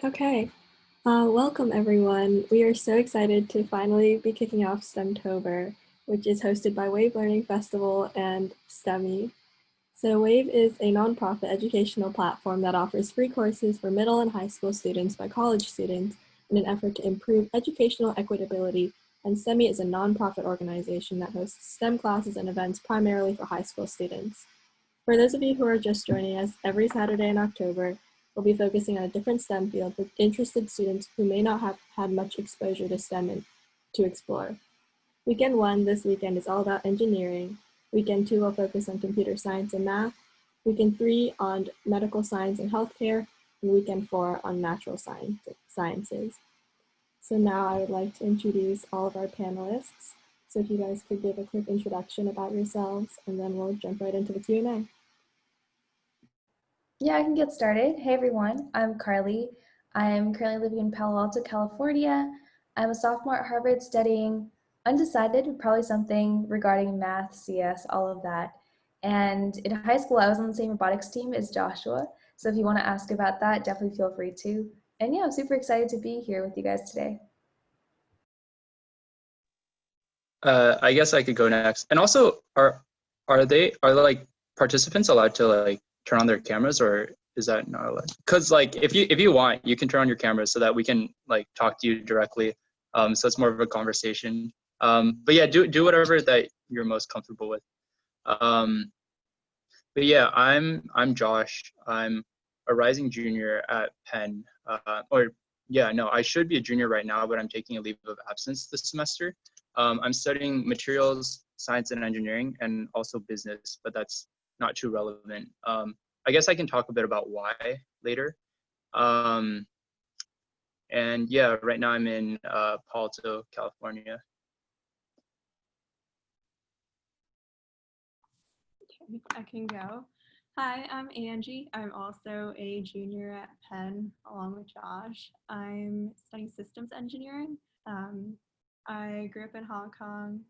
Okay, welcome everyone. We are so excited to finally be kicking off STEMTober, which is hosted by Wave Learning Festival and STEMI. So Wave is a nonprofit educational platform that offers free courses for middle and high school students by college students in an effort to improve educational equitability, and STEMI is a nonprofit organization that hosts STEM classes and events primarily for high school students. For those of you who are just joining us, every Saturday in October, we'll be focusing on a different STEM field with interested students who may not have had much exposure to STEM to explore. Weekend 1 this weekend is all about engineering. Weekend 2 will focus on computer science and math. Weekend 3 on medical science and healthcare, and weekend 4 on natural sciences. So now I would like to introduce all of our panelists. So if you guys could give a quick introduction about yourselves, and then we'll jump right into the Q&A. Yeah, I can get started. Hey everyone, I'm Carly. I'm currently living in Palo Alto, California. I'm a sophomore at Harvard studying undecided, probably something regarding math, CS, all of that. And in high school, I was on the same robotics team as Joshua. So if you want to ask about that, definitely feel free to. And yeah, I'm super excited to be here with you guys today. I guess I could go next. And also, are like participants allowed to like turn on their cameras, or is that not allowed? Because like if you want, you can turn on your cameras so that we can like talk to you directly. So it's more of a conversation. But yeah, do whatever that you're most comfortable with. But yeah, I'm Josh. I'm a rising junior at Penn. I should be a junior right now, but I'm taking a leave of absence this semester. I'm studying materials science and engineering and also business, but that's not too relevant. I guess I can talk a bit about why later. And yeah, right now I'm in Palo Alto, California. Okay, I can go. Hi, I'm Angie. I'm also a junior at Penn along with Josh. I'm studying systems engineering. I grew up in Hong Kong.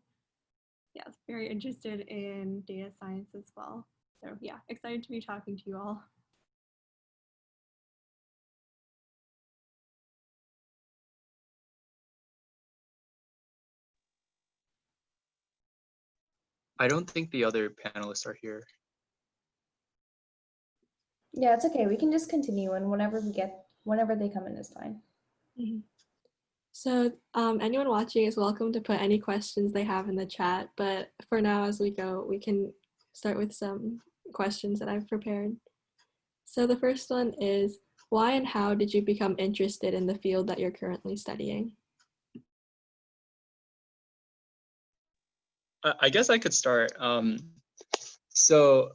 Yeah, very interested in data science as well. So yeah, excited to be talking to you all. I don't think the other panelists are here. Yeah, it's okay. We can just continue, and whenever they come in is fine. Mm-hmm. So anyone watching is welcome to put any questions they have in the chat, but for now as we go, we can start with some questions that I've prepared. So the first one is, why and how did you become interested in the field that you're currently studying? I guess I could start. So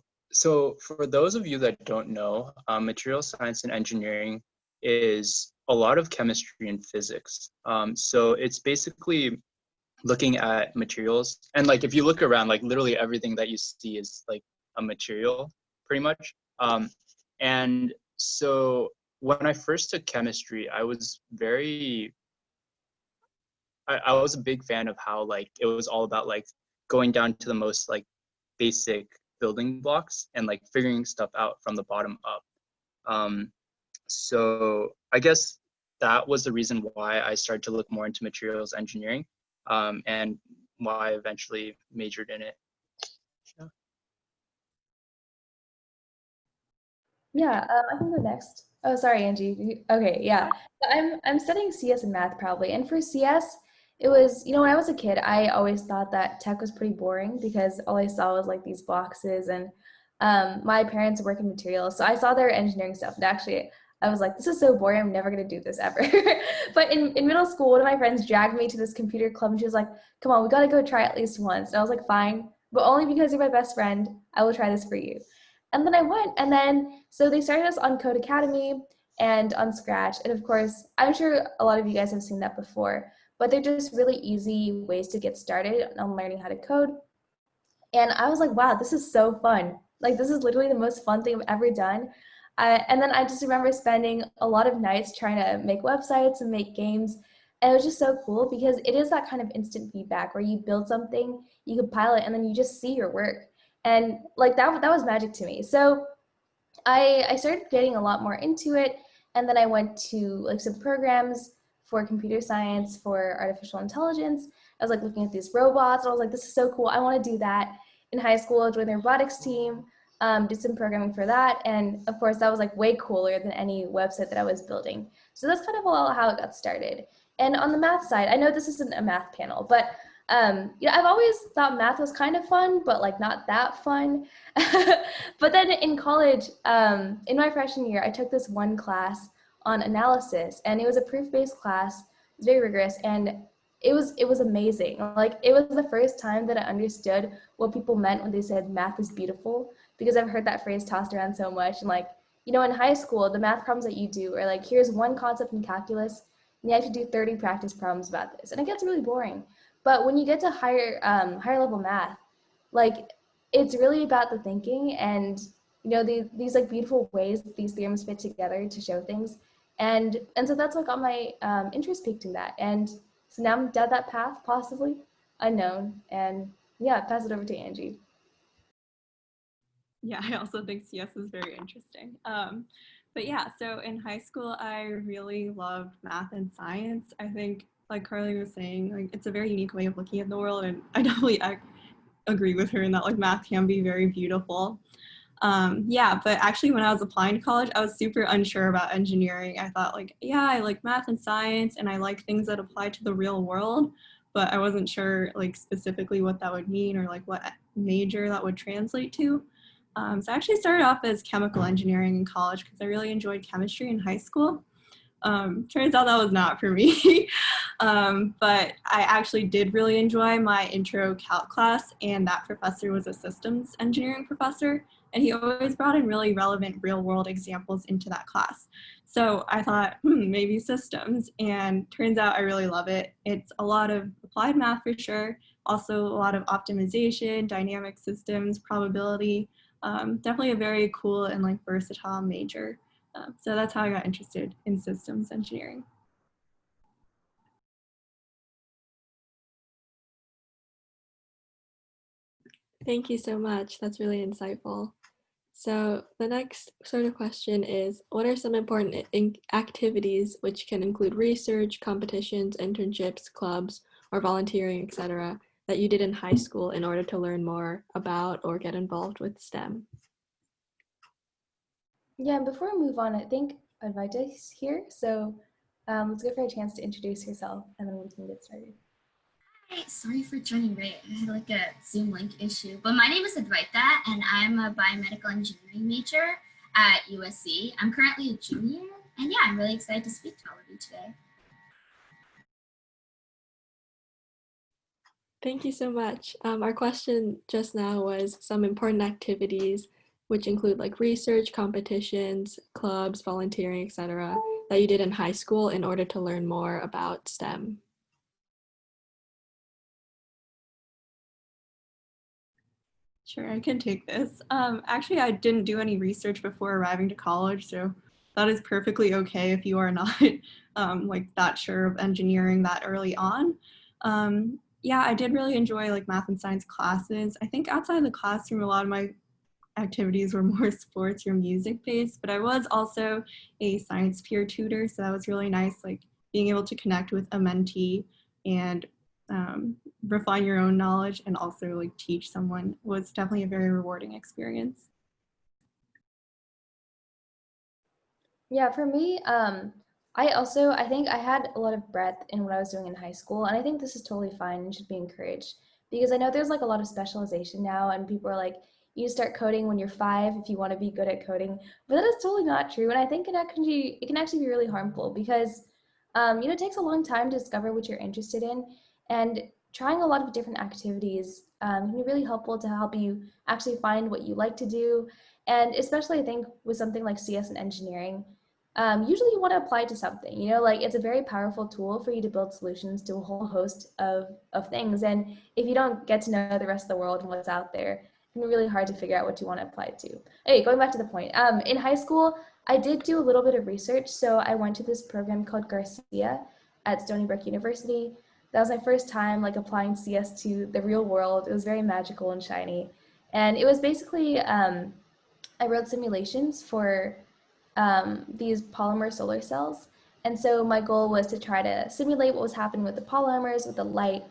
for those of you that don't know, material science and engineering is a lot of chemistry and physics. So it's basically looking at materials, and like if you look around, like literally everything that you see is like a material, pretty much. And so when I first took chemistry, I was I was a big fan of how like it was all about like going down to the most like basic building blocks and like figuring stuff out from the bottom up. So I guess that was the reason why I started to look more into materials engineering, and why I eventually majored in it. Yeah, I can go next. Oh, sorry, Angie. Okay, yeah. I'm studying CS and math probably. And for CS, it was, when I was a kid, I always thought that tech was pretty boring because all I saw was like these boxes, and my parents work in materials. So I saw their engineering stuff, and actually I was like, this is so boring. I'm never going to do this ever. But in middle school, one of my friends dragged me to this computer club, and she was like, come on, we got to go try it at least once. And I was like, fine, but only because you're my best friend, I will try this for you. And then I went, and then so they started us on Code Academy and on Scratch. And of course, I'm sure a lot of you guys have seen that before, but they're just really easy ways to get started on learning how to code. And I was like, wow, this is so fun. Like, this is literally the most fun thing I've ever done. And then I just remember spending a lot of nights trying to make websites and make games. And it was just so cool because it is that kind of instant feedback where you build something, you compile it, and then you just see your work. And like that was magic to me. So I started getting a lot more into it, And then I went to like some programs for computer science, for artificial intelligence. I was like looking at these robots, and I was like, this is so cool. I want to do that. In high school, I joined the robotics team, did some programming for that. And of course, that was like way cooler than any website that I was building. So that's kind of all how it got started. And on the math side, I know this isn't a math panel, but I've always thought math was kind of fun, but like not that fun. But then in college, in my freshman year, I took this one class on analysis, and it was a proof-based class. It was very rigorous, and it was amazing. Like, it was the first time that I understood what people meant when they said math is beautiful, because I've heard that phrase tossed around so much. And like, in high school, the math problems that you do are like, here's one concept in calculus, and you have to do 30 practice problems about this, and it gets really boring. But when you get to higher level math, like, it's really about the thinking, and these like beautiful ways that these theorems fit together to show things. And so that's what got my interest peaked in that. And so now I'm down that path, possibly unknown. And yeah, pass it over to Angie. Yeah, I also think CS is very interesting. But yeah, so in high school, I really loved math and science. I think, like Carly was saying, like, it's a very unique way of looking at the world, and I definitely agree with her in that like math can be very beautiful. Yeah, but actually when I was applying to college, I was super unsure about engineering. I thought like, yeah, I like math and science, and I like things that apply to the real world, but I wasn't sure like specifically what that would mean or like what major that would translate to. So I actually started off as chemical engineering in college because I really enjoyed chemistry in high school. Turns out that was not for me. But I actually did really enjoy my intro calc class, and that professor was a systems engineering professor, and he always brought in really relevant real world examples into that class. So I thought, maybe systems, and turns out I really love it. It's a lot of applied math for sure, also a lot of optimization, dynamic systems, probability. Definitely a very cool and like versatile major. So that's how I got interested in systems engineering. Thank you so much. That's really insightful. So the next sort of question is, what are some important activities which can include research, competitions, internships, clubs, or volunteering, etc., that you did in high school in order to learn more about or get involved with STEM? Yeah, and before we move on, I think Advaita is here. So let's give her a chance to introduce herself, and then we can get started. Hi, sorry for joining late. I had like a Zoom link issue. But my name is Advaita, and I'm a biomedical engineering major at USC. I'm currently a junior, and yeah, I'm really excited to speak to all of you today. Thank you so much. Our question just now was some important activities, which include like research, competitions, clubs, volunteering, etc., that you did in high school in order to learn more about STEM. Sure, I can take this. Actually, I didn't do any research before arriving to college, so that is perfectly okay if you are not like that sure of engineering that early on. Yeah, I did really enjoy like math and science classes. I think outside the classroom, a lot of my activities were more sports or music based, but I was also a science peer tutor, so that was really nice, like being able to connect with a mentee and refine your own knowledge and also like teach someone was definitely a very rewarding experience. Yeah, for me, I think I had a lot of breadth in what I was doing in high school, and I think this is totally fine and should be encouraged, because I know there's like a lot of specialization now, and people are like, you start coding when you're 5 if you want to be good at coding, but that is totally not true, and I think it can actually be really harmful because it takes a long time to discover what you're interested in, and trying a lot of different activities can be really helpful to help you actually find what you like to do, and especially I think with something like CS and engineering. Usually you want to apply to something, like it's a very powerful tool for you to build solutions to a whole host of things. And if you don't get to know the rest of the world and what's out there, it can be really hard to figure out what you want to apply to. Hey, going back to the point, in high school, I did do a little bit of research. So I went to this program called Garcia at Stony Brook University. That was my first time like applying CS to the real world. It was very magical and shiny. And it was basically, I wrote simulations for these polymer solar cells. And so my goal was to try to simulate what was happening with the polymers, with the light,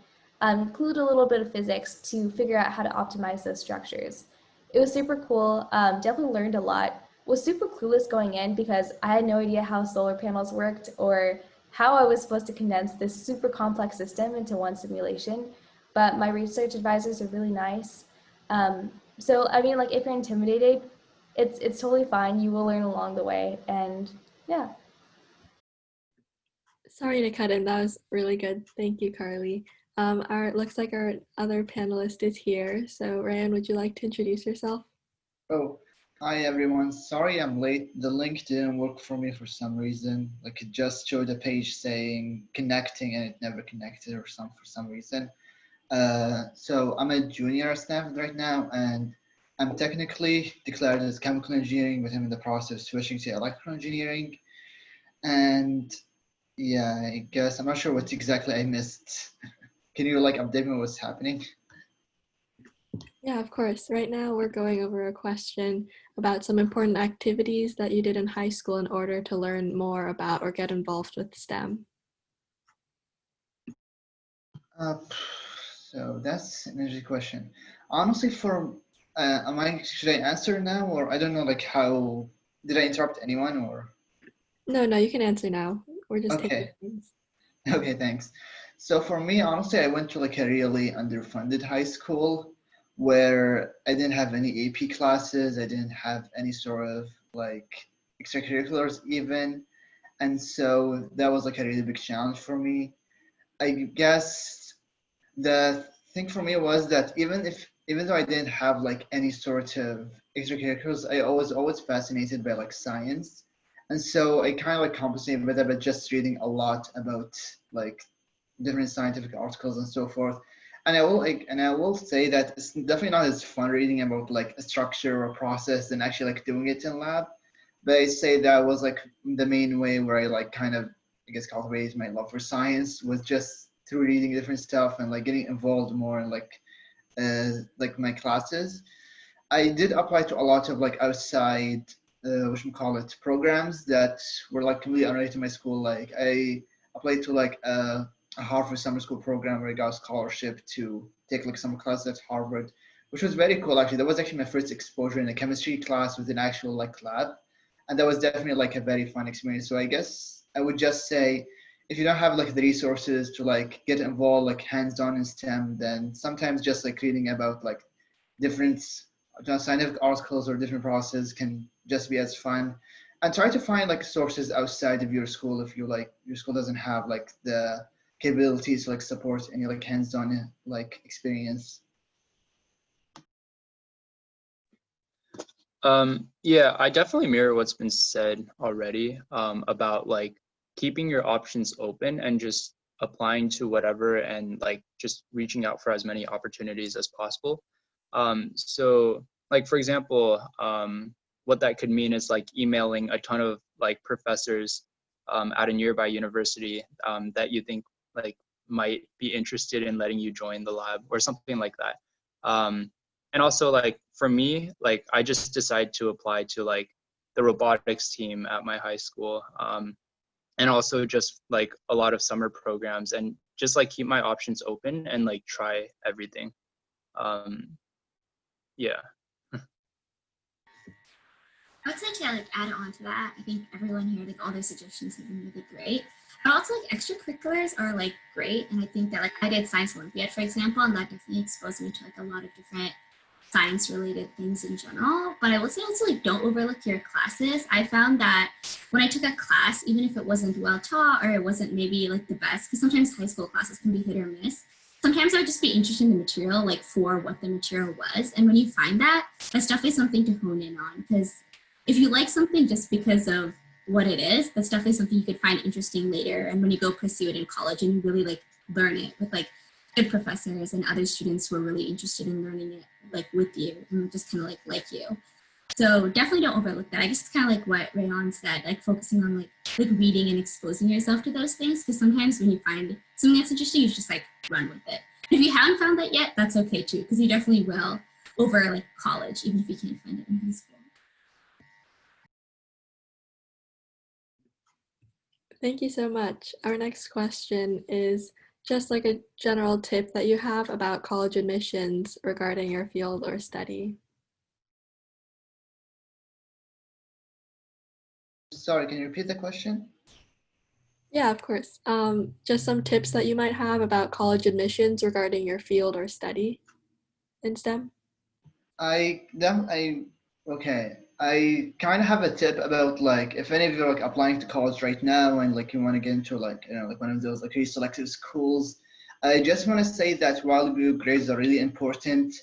include a little bit of physics to figure out how to optimize those structures. It was super cool, definitely learned a lot. Was super clueless going in because I had no idea how solar panels worked or how I was supposed to condense this super complex system into one simulation. But my research advisors are really nice. So I mean, like if you're intimidated, it's totally fine. You will learn along the way, and yeah. Sorry to cut in. That was really good. Thank you, Carly. Looks like our other panelist is here. So Ryan, would you like to introduce yourself? Oh, hi everyone. Sorry I'm late. The link didn't work for me for some reason. Like it just showed a page saying connecting and it never connected or for some reason. So I'm a junior at Stanford right now, and I'm technically declared as chemical engineering, but I'm in the process of switching to electrical engineering. And yeah, I guess I'm not sure what exactly I missed. Can you like update me what's happening? Yeah, of course. Right now we're going over a question about some important activities that you did in high school in order to learn more about or get involved with STEM. So that's an interesting question. Honestly, should I answer now, or I don't know, like how, did I interrupt anyone or? No, you can answer now. We're just taking Okay, things. okay, thanks. So for me, honestly, I went to like a really underfunded high school where I didn't have any AP classes. I didn't have any sort of like extracurriculars even. And so that was like a really big challenge for me. I guess the thing for me was that even though I didn't have like any sort of extracurriculars, I was always fascinated by like science, and so I kind of like compensated with that by just reading a lot about like different scientific articles and so forth. And I will say that it's definitely not as fun reading about like a structure or process than actually like doing it in lab. But I say that was like the main way where I like kind of I guess cultivated my love for science was just through reading different stuff and like getting involved more in like my classes. I did apply to a lot of like outside what you call it programs that were like completely unrelated to my school. Like I applied to like a Harvard summer school program where I got a scholarship to take like some classes at Harvard, which was very cool actually. That was actually my first exposure in a chemistry class with an actual like lab, and that was definitely like a very fun experience. So I guess I would just say if you don't have like the resources to like get involved like hands-on in STEM, then sometimes just like reading about like different scientific articles or different processes can just be as fun. And try to find like sources outside of your school if you like your school doesn't have like the capabilities to like support any like hands-on like experience. Yeah, I definitely mirror what's been said already about like keeping your options open and just applying to whatever and like just reaching out for as many opportunities as possible. So like for example, what that could mean is like emailing a ton of like professors at a nearby university that you think like might be interested in letting you join the lab or something like that. And also like for me, like I just decided to apply to like the robotics team at my high school, and also just like a lot of summer programs and just like keep my options open and like try everything. Yeah. I would say to like add on to that, I think everyone here, like all their suggestions have been really great. But also like extracurriculars are like great. And I think that like I did Science Olympiad, for example, and that definitely exposed me to like a lot of different science related things in general. But I would say also like don't overlook your classes. I found that when I took a class, even if it wasn't well taught or it wasn't maybe like the best, because sometimes high school classes can be hit or miss. Sometimes I would just be interested in the material, like for what the material was. And when you find that, that's definitely something to hone in on because if you like something just because of what it is, that's definitely something you could find interesting later. And when you go pursue it in college and you really like learn it with like good professors and other students who are really interested in learning it like with you and just kind of like you. So definitely don't overlook that. I guess it's kind of like what Rayon said, like focusing on like reading and exposing yourself to those things. Because sometimes when you find something that's interesting, you just like run with it. And if you haven't found that yet, that's okay too, because you definitely will over like college, even if you can't find it in high school. Thank you so much. Our next question is just like a general tip that you have about college admissions regarding your field or study. Sorry, can you repeat the question? Yeah, of course. Just some tips that you might have about college admissions regarding your field or study in STEM. Okay. I kind of have a tip about like if any of you are like applying to college right now and like you want to get into like like one of those like really selective schools, I just want to say that while your grades are really important,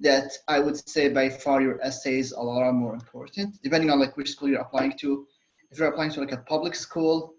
that I would say by far your essays are a lot more important, depending on like which school you're applying to. If you're applying to like a public school,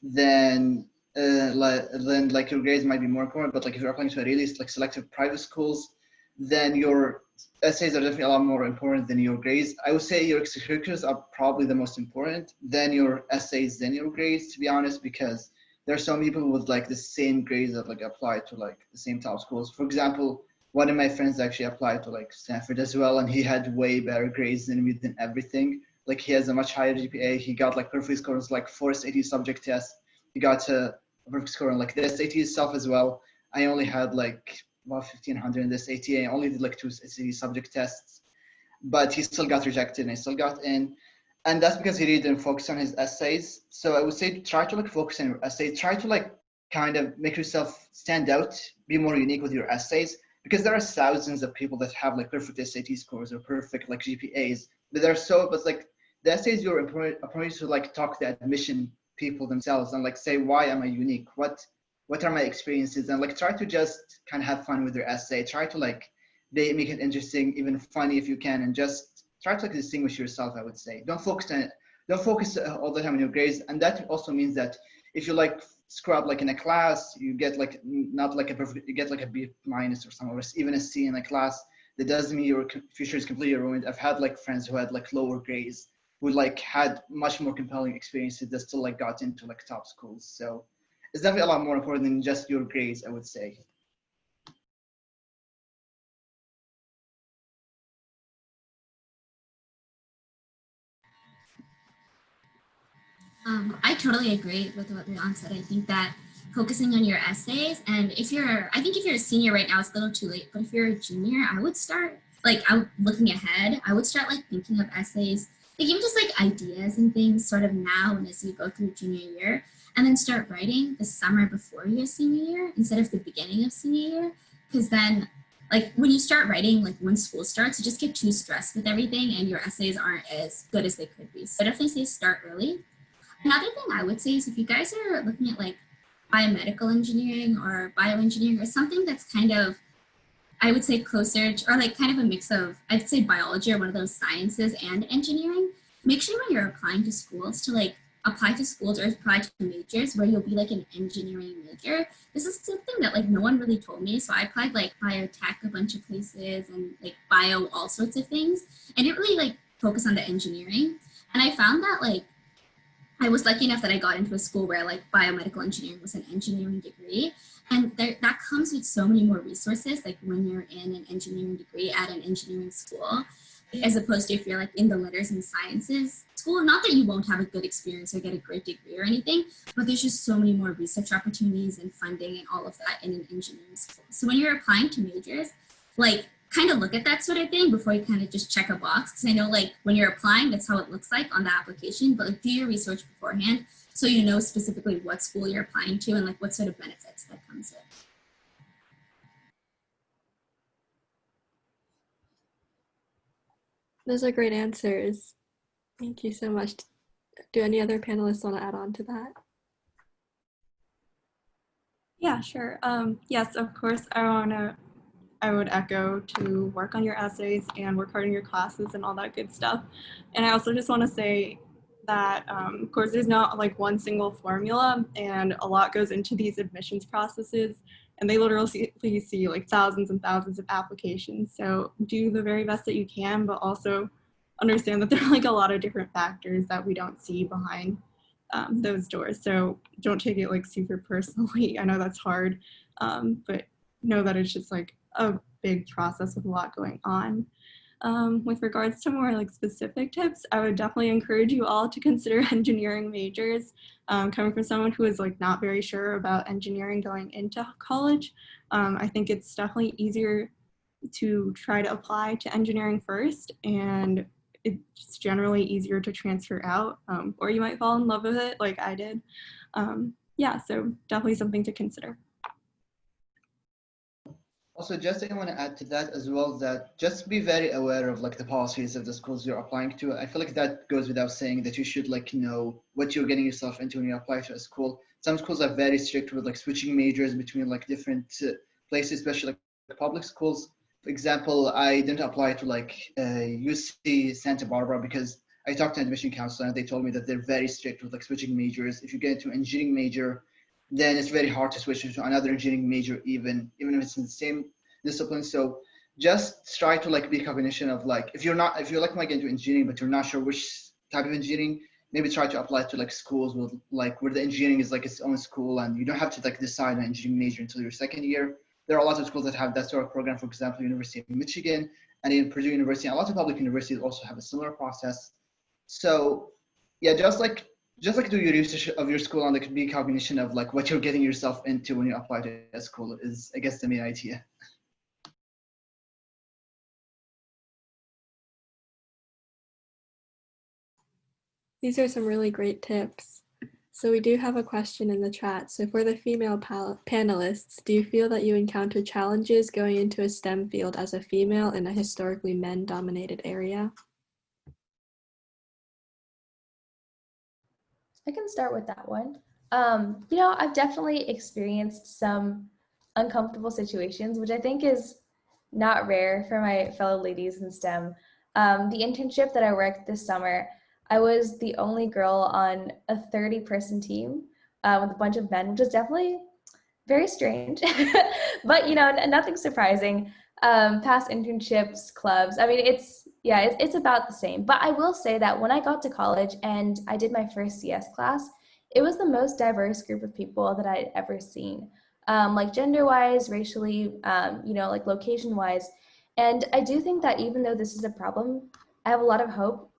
then like your grades might be more important. But like if you're applying to a really like selective private schools, then your essays are definitely a lot more important than your grades. I would say your extracurriculars are probably the most important than your essays, than your grades, to be honest, because there are some people with like the same grades that like apply to like the same top schools. For example, one of my friends actually applied to like Stanford as well, and he had way better grades than me than everything. Like he has a much higher GPA. He got like perfect scores like 4 SAT subject tests. He got a perfect score on like the SAT itself as well. I only had like about 1,500 in this ATA. I only did like 2 subject tests, but he still got rejected and I still got in. And that's because he really didn't focus on his essays. So I would say try to like focus on your essay. Try to like kind of make yourself stand out, be more unique with your essays, because there are thousands of people that have like perfect SAT scores or perfect like GPAs. But like the essays you're appointed to like talk to the admission people themselves and like say why am I unique? What are my experiences? And like try to just kind of have fun with your essay. Try to like make it interesting, even funny if you can, and just try to like distinguish yourself. I would say don't focus all the time on your grades, and that also means that if you like screw up like in a class, you get like not like a perfect, you get like a B minus or something, or even a C in a class. That doesn't mean your future is completely ruined. I've had like friends who had like lower grades who like had much more compelling experiences that still like got into like top schools. So it's definitely a lot more important than just your grades, I would say. I totally agree with what Leon said. I think that focusing on your essays, and I think if you're a senior right now, it's a little too late. But if you're a junior, I would start I'm looking ahead. I would start like thinking of essays, like even just like ideas and things, sort of now and as you go through junior year, and then start writing the summer before your senior year instead of the beginning of senior year, because then. Like when you start writing, like when school starts, you just get too stressed with everything and your essays aren't as good as they could be. So I definitely say start early. Another thing I would say is if you guys are looking at like biomedical engineering or bioengineering or something that's kind of, I would say closer to, or like kind of a mix of, I'd say biology or one of those sciences and engineering, make sure when you're applying to schools to like apply to schools or apply to majors where you'll be like an engineering major. This is something that like no one really told me. So I applied like biotech a bunch of places and like bio all sorts of things. And it really like focus on the engineering. And I found that like I was lucky enough that I got into a school where like biomedical engineering was an engineering degree. And that comes with so many more resources, like when you're in an engineering degree at an engineering school, as opposed to if you're like in the letters and sciences school. Not that you won't have a good experience or get a great degree or anything, but there's just so many more research opportunities and funding and all of that in an engineering school. So when you're applying to majors, like kind of look at that sort of thing before you kind of just check a box. Because I know like when you're applying, that's how it looks like on the application, but like do your research beforehand so you know specifically what school you're applying to and like what sort of benefits that comes with. Those are great answers. Thank you so much. Do any other panelists want to add on to that? Yeah, sure. Yes, of course, I would echo to work on your essays and work hard in your classes and all that good stuff. And I also just want to say that, of course, there's not like one single formula, and a lot goes into these admissions processes, and they literally see like thousands and thousands of applications. So do the very best that you can, but also understand that there are like a lot of different factors that we don't see behind those doors. So don't take it like super personally. I know that's hard, but know that it's just like a big process with a lot going on. With regards to more like specific tips, I would definitely encourage you all to consider engineering majors. Coming from someone who is like not very sure about engineering going into college, I think it's definitely easier to try to apply to engineering first, and it's generally easier to transfer out, or you might fall in love with it like I did. Yeah, so definitely something to consider. Also, just I want to add to that as well that just be very aware of like the policies of the schools you're applying to. I feel like that goes without saying that you should like know what you're getting yourself into when you apply to a school. Some schools are very strict with like switching majors between like different places, especially like public schools. For example, I didn't apply to like UC Santa Barbara because I talked to an admission counselor and they told me that they're very strict with like switching majors. If you get into an engineering major, then it's very hard to switch into another engineering major, even if it's in the same discipline. So just try to like be cognition of like if you're like might get into engineering but you're not sure which type of engineering, maybe try to apply to like schools with like where the engineering is like its own school and you don't have to like decide an engineering major until your second year. There are a lot of schools that have that sort of program. For example, University of Michigan and even Purdue University. A lot of public universities also have a similar process. So yeah, just like do your research of your school and like be cognition of like what you're getting yourself into when you apply to a school is I guess the main idea. These are some really great tips. So we do have a question in the chat. So for the female panelists, do you feel that you encounter challenges going into a STEM field as a female in a historically men-dominated area? I can start with that one. I've definitely experienced some uncomfortable situations, which I think is not rare for my fellow ladies in STEM. The internship that I worked this summer, I was the only girl on a 30-person team with a bunch of men, which was definitely very strange, but nothing surprising. Past internships, clubs, I mean, it's about the same. But I will say that when I got to college and I did my first CS class, it was the most diverse group of people that I'd ever seen, like gender-wise, racially, like location-wise. And I do think that even though this is a problem, I have a lot of hope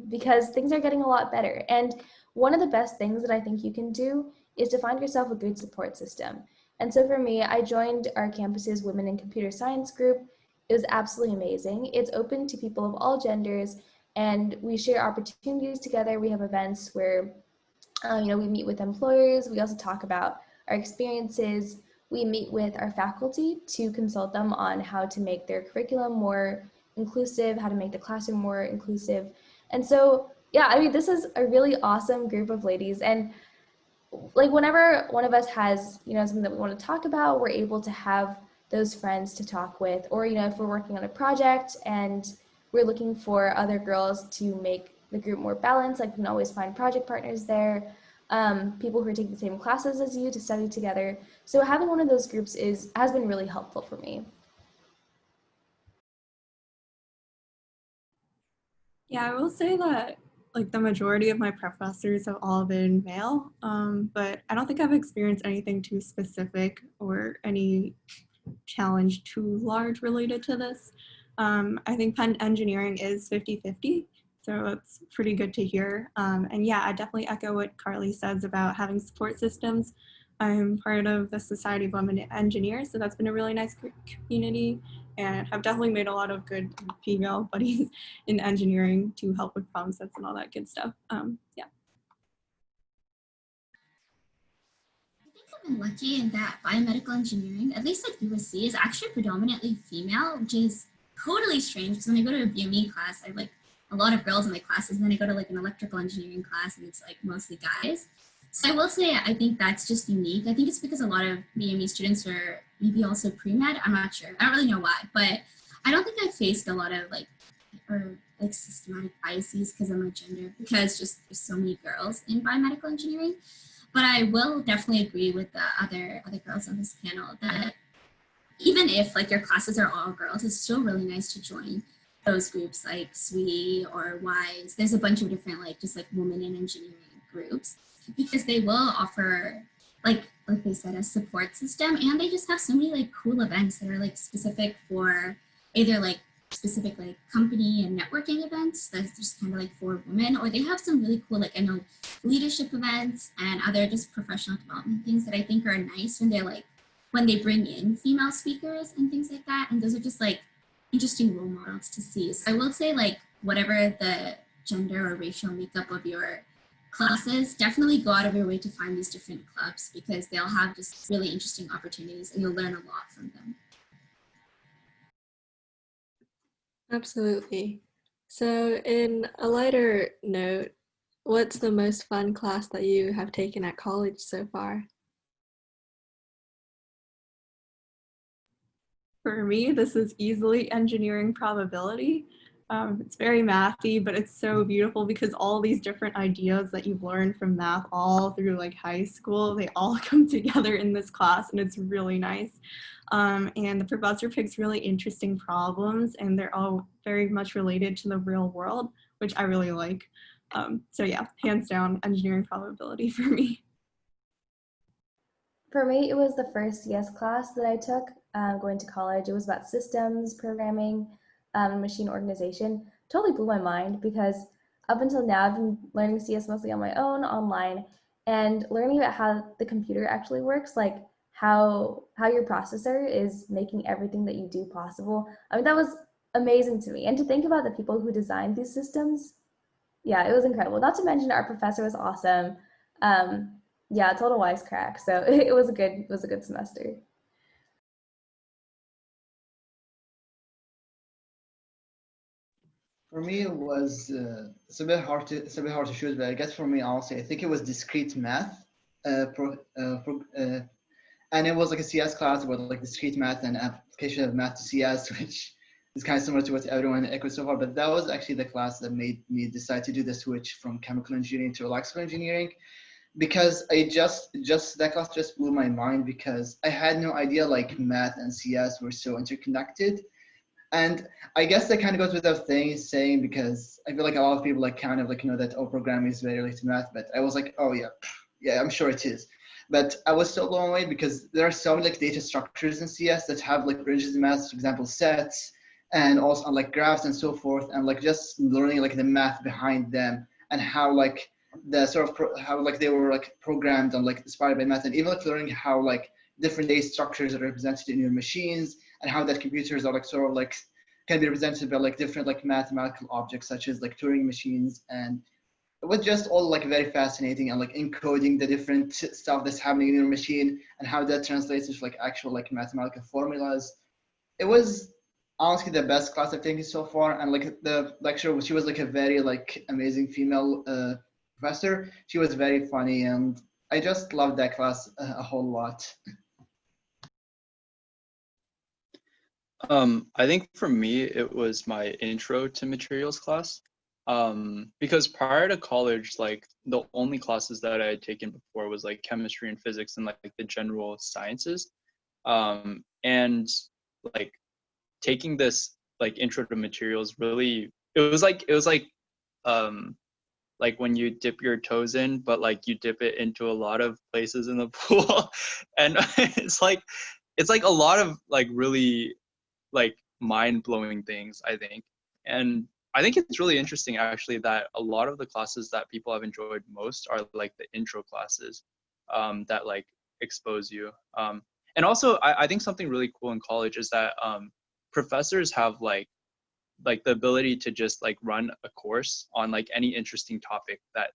because things are getting a lot better. And one of the best things that I think you can do is to find yourself a good support system. And so for me, I joined our campus's Women in Computer Science group. It was absolutely amazing. It's open to people of all genders, and we share opportunities together. We have events where, we meet with employers. We also talk about our experiences. We meet with our faculty to consult them on how to make their curriculum more inclusive, how to make the classroom more inclusive. And so, yeah, I mean, this is a really awesome group of ladies. And like whenever one of us has, something that we want to talk about, we're able to have those friends to talk with. Or, if we're working on a project and we're looking for other girls to make the group more balanced, like we can always find project partners there, people who are taking the same classes as you to study together. So having one of those groups has been really helpful for me. Yeah, I will say that like the majority of my professors have all been male, but I don't think I've experienced anything too specific or any challenge too large related to this. I think Penn engineering is 50-50, so it's pretty good to hear. And yeah, I definitely echo what Carly says about having support systems. I'm part of the Society of Women Engineers, so that's been a really nice community, and have definitely made a lot of good female buddies in engineering to help with problem sets and all that good stuff. Yeah. I think I've been lucky in that biomedical engineering, at least at USC, is actually predominantly female, which is totally strange because when I go to a BME class, I have like a lot of girls in my classes, and then I go to like an electrical engineering class and it's like mostly guys. So I will say I think that's just unique. I think it's because a lot of BME students are maybe also pre-med. I'm not sure. I don't really know why, but I don't think I faced a lot of like systematic biases because of my gender, because just there's so many girls in biomedical engineering. But I will definitely agree with the other girls on this panel that even if like your classes are all girls, it's still really nice to join those groups like SWE or WISE. There's a bunch of different like women in engineering groups, because they will offer like they said, a support system, and they just have so many like cool events that are like specific for either like specific like company and networking events that's just kind of like for women, or they have some really cool like I know leadership events and other just professional development things that I think are nice when they're like when they bring in female speakers and things like that. And those are just like interesting role models to see. So I will say like whatever the gender or racial makeup of your classes, definitely go out of your way to find these different clubs because they'll have just really interesting opportunities and you'll learn a lot from them. Absolutely. So in a lighter note, what's the most fun class that you have taken at college so far? For me, this is easily engineering probability. It's very mathy, but it's so beautiful because all these different ideas that you've learned from math all through like high school, they all come together in this class and it's really nice. And the professor picks really interesting problems and they're all very much related to the real world, which I really like. So yeah, hands down, engineering probability for me. For me, it was the first CS class that I took going to college. It was about systems, programming, machine organization. Totally blew my mind because up until now, I've been learning CS mostly on my own, online, and learning about how the computer actually works, like how your processor is making everything that you do possible. I mean, that was amazing to me. And to think about the people who designed these systems, yeah, it was incredible. Not to mention our professor was awesome. Yeah, total wisecrack. So it was a good semester. For me, it was it's a bit hard to choose, but I guess for me, honestly, I think it was discrete math, and it was like a CS class about like discrete math and application of math to CS, which is kind of similar to what everyone echoed so far. But that was actually the class that made me decide to do the switch from chemical engineering to electrical engineering, because I just that class just blew my mind because I had no idea like math and CS were so interconnected. And I guess that kind of goes without saying because I feel like a lot of people like kind of like know that programming is very related to math, but I was like, oh yeah, yeah, I'm sure it is. But I was so blown away because there are so many like data structures in CS that have like bridges in math, for example, sets and also like graphs and so forth, and like just learning like the math behind them and how like the sort of how like they were like programmed and like inspired by math, and even like learning how like different data structures are represented in your machines and how that computers are like sort of like can be represented by like different like mathematical objects such as like Turing machines. And it was just all like very fascinating and like encoding the different stuff that's happening in your machine and how that translates into like actual like mathematical formulas. It was honestly the best class I've taken so far, and like the lecturer, she was like a very like amazing female professor. She was very funny and I just loved that class a whole lot. I think for me, it was my intro to materials class. Because prior to college, like the only classes that I had taken before was like chemistry and physics and like the general sciences. And like taking this like intro to materials really, it was like when you dip your toes in, but like you dip it into a lot of places in the pool. And it's like a lot of like really like mind-blowing things, I think. And I think it's really interesting actually that a lot of the classes that people have enjoyed most are like the intro classes that like expose you. And also I think something really cool in college is that professors have like the ability to just like run a course on like any interesting topic that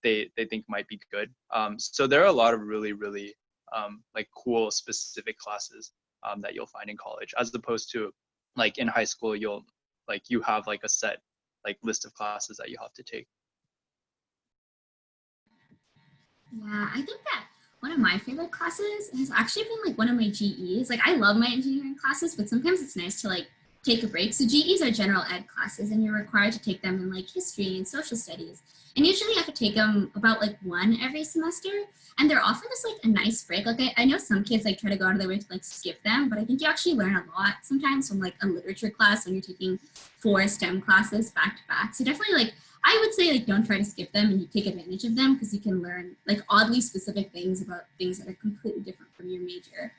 they think might be good. So there are a lot of really like cool specific classes that you'll find in college, as opposed to like in high school, you have like a set like list of classes that you have to take. Yeah, I think that one of my favorite classes has actually been like one of my GEs. Like I love my engineering classes, but sometimes it's nice to like take a break. So GEs are general ed classes and you're required to take them in like history and social studies. And usually I have to take them about like one every semester. And they're often just like a nice break. Like I know some kids like try to go out of their way to like skip them, but I think you actually learn a lot sometimes from like a literature class when you're taking 4 STEM classes back to back. So definitely like I would say like don't try to skip them and you take advantage of them because you can learn like oddly specific things about things that are completely different from your major.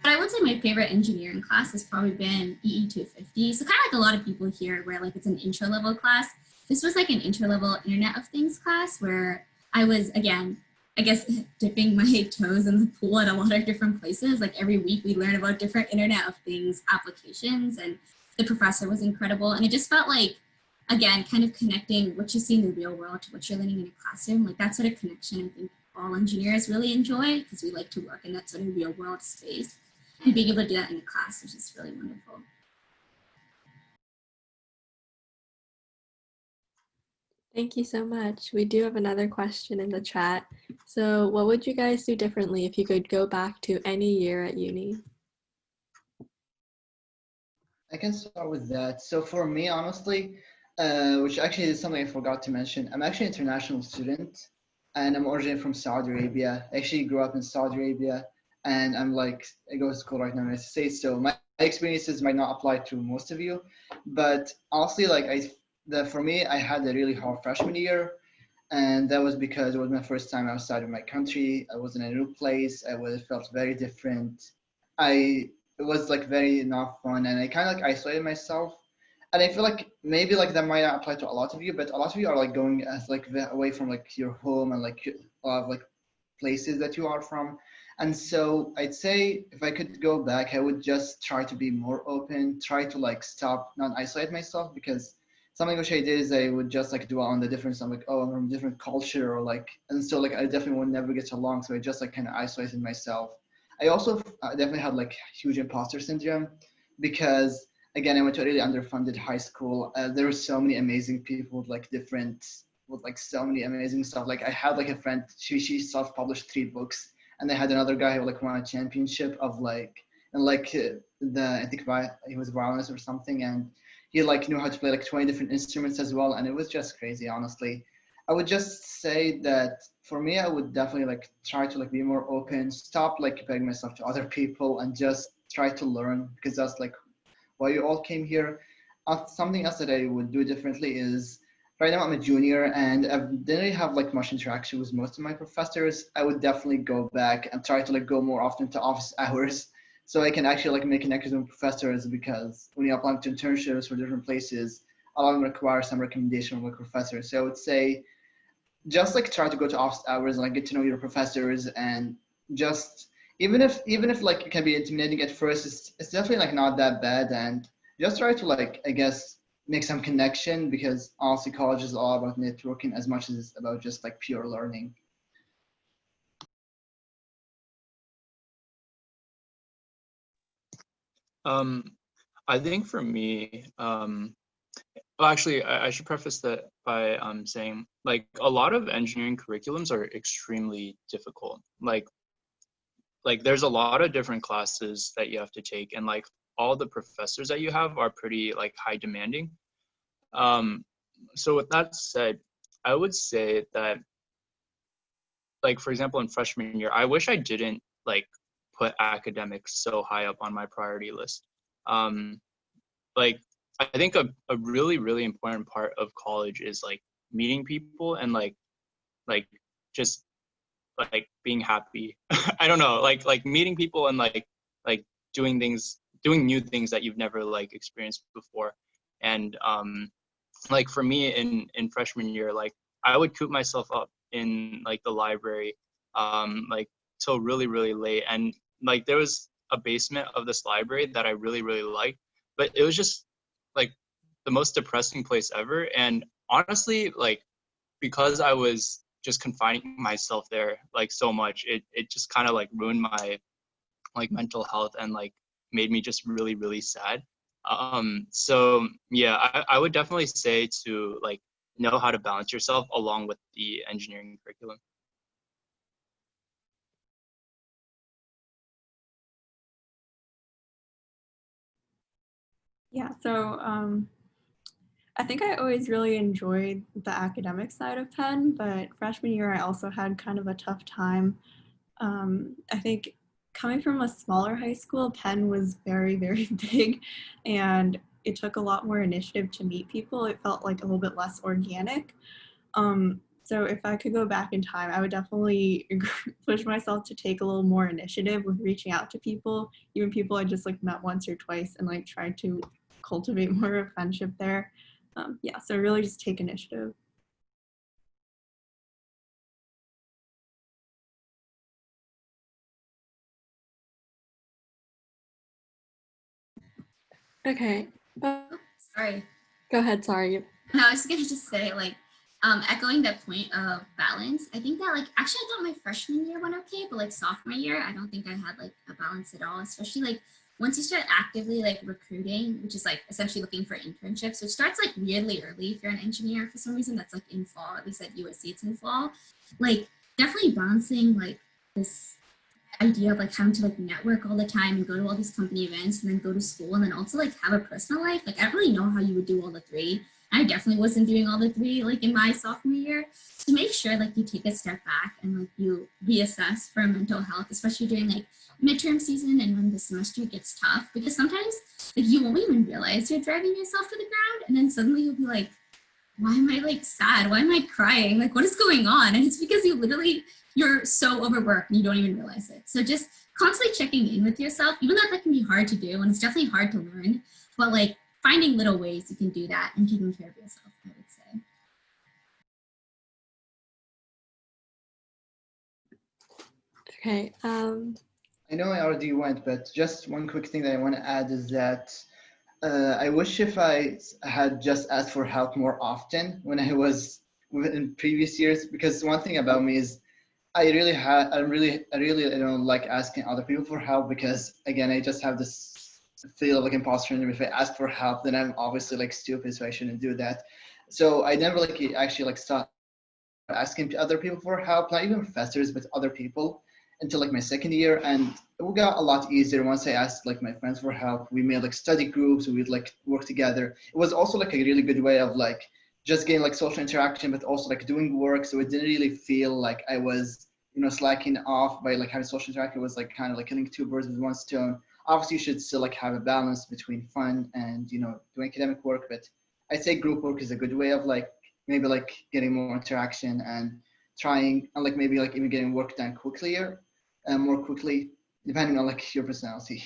I would say my favorite engineering class has probably been EE 250. So kind of like a lot of people here where like it's an intro level class. This was like an intro level Internet of Things class where I was, again, I guess dipping my toes in the pool at a lot of different places. Like every week we learn about different Internet of Things applications, and the professor was incredible. And it just felt like, again, kind of connecting what you see in the real world to what you're learning in a classroom. Like that sort of connection, I think all engineers really enjoy because we like to work in that sort of real world space. And being able to do that in a class was just really wonderful. Thank you so much. We do have another question in the chat. So what would you guys do differently if you could go back to any year at uni? I can start with that. So for me, honestly, which actually is something I forgot to mention, I'm actually an international student, and I'm originally from Saudi Arabia. I actually grew up in Saudi Arabia, and I go to school right now in the United States. So my experiences might not apply to most of you, but honestly, for me, I had a really hard freshman year, and that was because it was my first time outside of my country. I was in a new place. It felt very different. It was like very not fun, and I kind of like isolated myself. And I feel like maybe like that might not apply to a lot of you, but a lot of you are like going as like away from like your home and like a lot of like places that you are from. And so I'd say if I could go back, I would just try to be more open, try to like stop, not isolate myself, because something which I did is I would just like dwell on the difference. I'm like, oh, I'm from a different culture, or like, and so like I definitely would never get along. So I just like kind of isolated myself. I also definitely had like huge imposter syndrome because again, I went to a really underfunded high school. There were so many amazing people with like so many amazing stuff. Like I had like a friend, she self-published 3 books, and I had another guy who like won a championship of like and like I think he was violinist or something, and he like knew how to play like 20 different instruments as well, and it was just crazy, honestly. I would just say that for me, I would definitely like try to like be more open, stop like comparing myself to other people, and just try to learn because that's like why you all came here. Something else that I would do differently is right now I'm a junior and I didn't really have like much interaction with most of my professors. I would definitely go back and try to like go more often to office hours so I can actually like make connections with professors, because when you apply to internships for different places, a lot of them require some recommendation from a professor. So I would say just like try to go to office hours and like get to know your professors, and just even if like it can be intimidating at first, it's definitely like not that bad, and just try to like I guess make some connection, because honestly college is all about networking as much as it's about just like pure learning. I think for me, well, actually, I should preface that by saying like a lot of engineering curriculums are extremely difficult. Like there's a lot of different classes that you have to take, and like all the professors that you have are pretty like high demanding. So with that said, I would say that like for example in freshman year, I wish I didn't like put academics so high up on my priority list. Um, like I think a really really important part of college is like meeting people and like just like being happy. I don't know, like meeting people and like doing new things that you've never like experienced before. And like for me in freshman year, like I would coop myself up in like the library like till really really late, and like there was a basement of this library that I really really liked, but it was just like the most depressing place ever. And honestly, like because I was just confining myself there like so much, it just kind of like ruined my like mental health and like made me just really really sad. So yeah, I would definitely say to like know how to balance yourself along with the engineering curriculum. Yeah, so I think I always really enjoyed the academic side of Penn, but freshman year I also had kind of a tough time. I think coming from a smaller high school, Penn was very, very big, and it took a lot more initiative to meet people. It felt like a little bit less organic. So if I could go back in time, I would definitely push myself to take a little more initiative with reaching out to people, even people I just like met once or twice, and like try to cultivate more of a friendship there. Yeah, so really just take initiative. Okay. Sorry. Go ahead, sorry. No, I was gonna just say, like, echoing that point of balance, I think that, like, actually I thought my freshman year went okay, but like sophomore year, I don't think I had like a balance at all, especially like once you start actively like recruiting, which is like essentially looking for internships, which starts like weirdly early if you're an engineer for some reason, that's like in fall, at least at USC it's in fall. Like definitely balancing like this idea of like having to like network all the time and go to all these company events and then go to school and then also like have a personal life. Like I don't really know how you would do all the three. I definitely wasn't doing all the three like in my sophomore year. To make sure like you take a step back and like you reassess for mental health, especially during like midterm season and when the semester gets tough, because sometimes like you won't even realize you're driving yourself to the ground and then suddenly you'll be like, why am I like sad? Why am I crying? Like, what is going on? And it's because you're so overworked and you don't even realize it. So just constantly checking in with yourself, even though that can be hard to do and it's definitely hard to learn, but like finding little ways you can do that and taking care of yourself, I would say. Okay. I know I already went, but just one quick thing that I want to add is that I wish if I had just asked for help more often when I was in previous years, because one thing about me is I don't like asking other people for help because again, I just have this feel of like imposter syndrome. If I ask for help, then I'm obviously like stupid, so I shouldn't do that. So I never like actually like start asking other people for help, not even professors, but other people until like my second year. And it got a lot easier once I asked like my friends for help. We made like study groups, we'd like work together. It was also like a really good way of like just getting like social interaction, but also like doing work. So it didn't really feel like I was, slacking off by like having social interaction. It was like kind of like killing two birds with one stone. Obviously you should still like have a balance between fun and, doing academic work, but I'd say group work is a good way of like maybe like getting more interaction and trying and like maybe like even getting work done more quickly, depending on like your personality.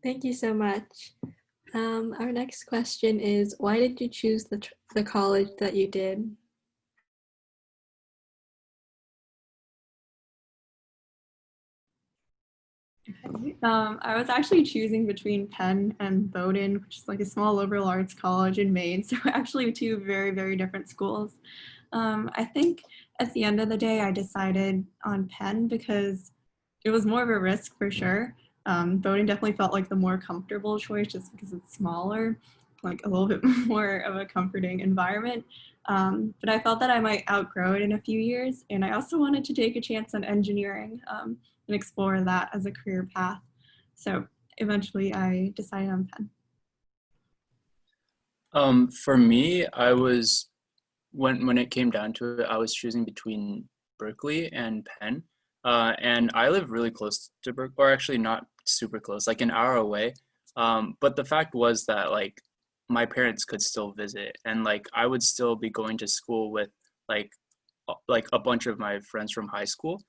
Thank you so much. Our next question is, why did you choose the college that you did? I was actually choosing between Penn and Bowdoin, which is like a small liberal arts college in Maine. So actually two very, very different schools. I think at the end of the day, I decided on Penn because it was more of a risk for sure. Bowdoin definitely felt like the more comfortable choice just because it's smaller, like a little bit more of a comforting environment. But I felt that I might outgrow it in a few years. And I also wanted to take a chance on engineering and explore that as a career path. So eventually I decided on Penn. For me, I was when it came down to it, I was choosing between Berkeley and Penn. And I live really close to Berkeley, or actually not super close, like an hour away. But the fact was that like my parents could still visit, and like I would still be going to school with like a bunch of my friends from high school.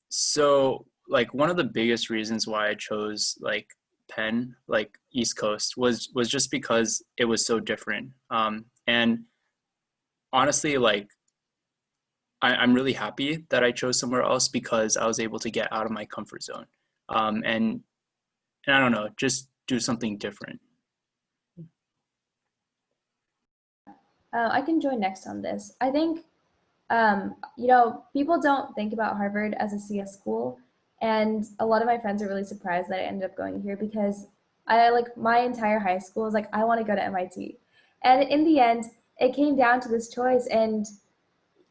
So like one of the biggest reasons why I chose like Penn, like East Coast, was just because it was so different. And honestly, like I'm really happy that I chose somewhere else because I was able to get out of my comfort zone, and I don't know, just do something different. I can join next on this. I think, people don't think about Harvard as a CS school, and a lot of my friends are really surprised that I ended up going here because I like my entire high school was like, I want to go to MIT. And in the end, it came down to this choice, and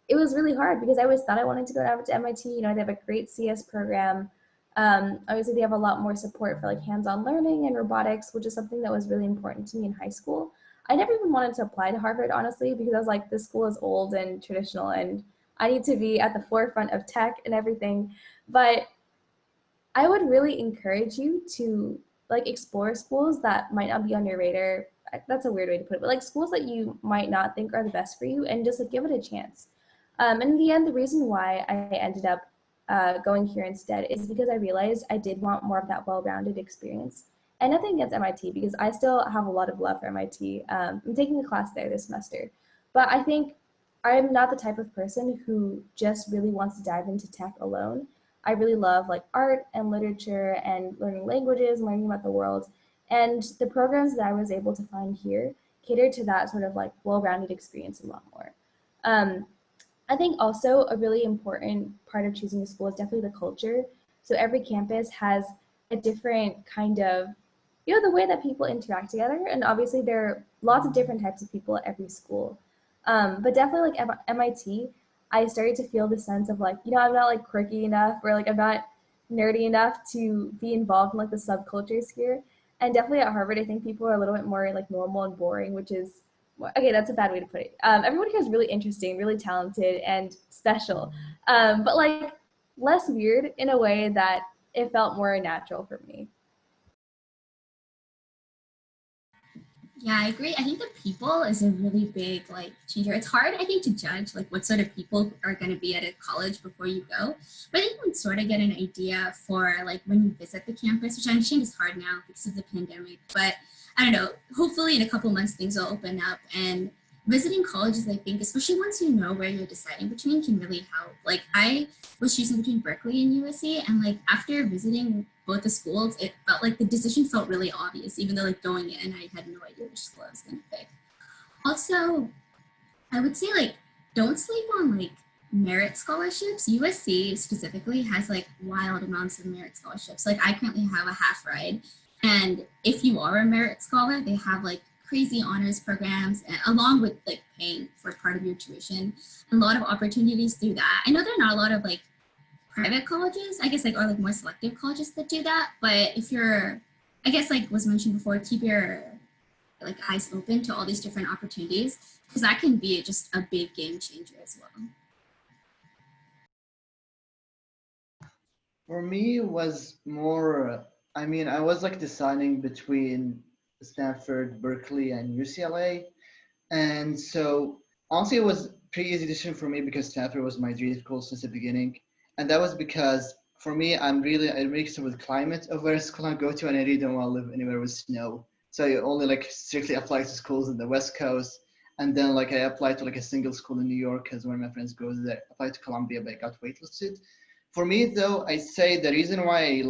it was really hard because I always thought I wanted to go to MIT. You know, they have a great CS program. Obviously, they have a lot more support for like hands-on learning and robotics, which is something that was really important to me in high school. I never even wanted to apply to Harvard, honestly, because I was like, this school is old and traditional, and I need to be at the forefront of tech and everything. But I would really encourage you to like explore schools that might not be on your radar that's a weird way to put it, but like schools that you might not think are the best for you, and just like give it a chance. And in the end, the reason why I ended up going here instead is because I realized I did want more of that well-rounded experience. And nothing against MIT, because I still have a lot of love for MIT. I'm taking a class there this semester. But I think I'm not the type of person who just really wants to dive into tech alone. I really love like art and literature and learning languages, learning about the world. And the programs that I was able to find here cater to that sort of like well-rounded experience a lot more. Um, I think also a really important part of choosing a school is definitely the culture. So every campus has a different kind of, the way that people interact together. And obviously there are lots of different types of people at every school. But definitely like MIT, I started to feel the sense of like, I'm not like quirky enough, or like I'm not nerdy enough to be involved in like the subcultures here. And definitely at Harvard, I think people are a little bit more like normal and boring, which is, okay, that's a bad way to put it. Everyone here is really interesting, really talented, and special, but like less weird in a way that it felt more natural for me. Yeah, I agree. I think the people is a really big like changer. It's hard, I think, to judge like what sort of people are going to be at a college before you go. But I think you can sort of get an idea for like when you visit the campus, which I understand is hard now because of the pandemic. But I don't know. Hopefully, in a couple months, things will open up. And visiting colleges, I think, especially once you know where you're deciding between, can really help. Like I was choosing between Berkeley and USC, and like after visiting both the schools, it felt like the decision felt really obvious, even though like going in, I had no idea which school I was going to pick. Also, I would say like don't sleep on like merit scholarships. USC specifically has like wild amounts of merit scholarships. Like I currently have a half ride, and if you are a merit scholar, they have like crazy honors programs along with like paying for part of your tuition, and a lot of opportunities through that. I know there are not a lot of like private colleges, I guess, like, or like more selective colleges that do that. But if you're, I guess, like was mentioned before, keep your like eyes open to all these different opportunities, because that can be just a big game changer as well. For me, it was more, I was like deciding between Stanford, Berkeley, and UCLA. And so honestly, it was a pretty easy decision for me because Stanford was my dream school since the beginning. And that was because for me, I'm really concerned with climate of where school I go to, and I really don't want to live anywhere with snow. So I only like strictly apply to schools in the West Coast. And then like I applied to like a single school in New York because one of my friends goes there. I applied to Columbia, but I got waitlisted. For me though, I say the reason why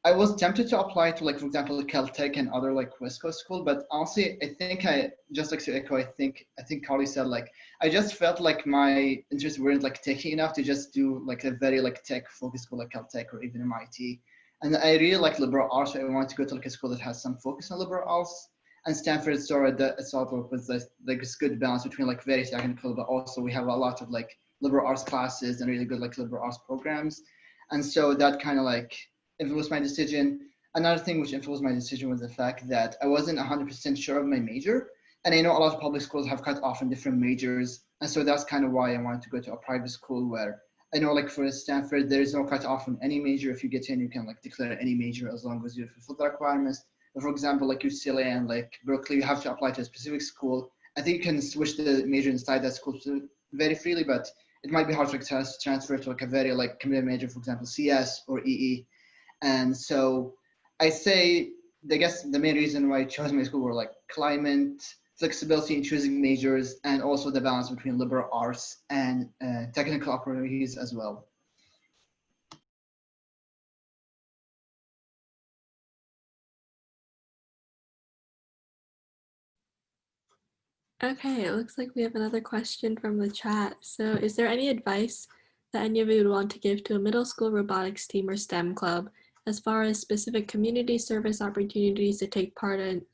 I was tempted to apply to like, for example, Caltech and other like West Coast school, but honestly, I think I just like to echo, I think Carly said like, I just felt like my interests weren't like techy enough to just do like a very like tech focused school like Caltech or even MIT. And I really like liberal arts, so I wanted to go to like a school that has some focus on liberal arts. And Stanford sort of was like this good balance between like very technical, but also we have a lot of like liberal arts classes and really good like liberal arts programs. And so that kind of like influenced my decision. Another thing which influenced my decision was the fact that I wasn't 100% sure of my major. And I know a lot of public schools have cut off in different majors. And so that's kind of why I wanted to go to a private school where I know like for Stanford, there is no cut off on any major. If you get in, you can like declare any major as long as you fulfill the requirements. But for example, like UCLA and like Berkeley, you have to apply to a specific school. I think you can switch the major inside that school very freely, but it might be hard to transfer to like a very like computer major, for example, CS or EE. And so I say, I guess the main reason why I chose my school were like climate, flexibility in choosing majors, and also the balance between liberal arts and technical opportunities as well. Okay, it looks like we have another question from the chat. So is there any advice that any of you would want to give to a middle school robotics team or STEM club as far as specific community service opportunities to take part in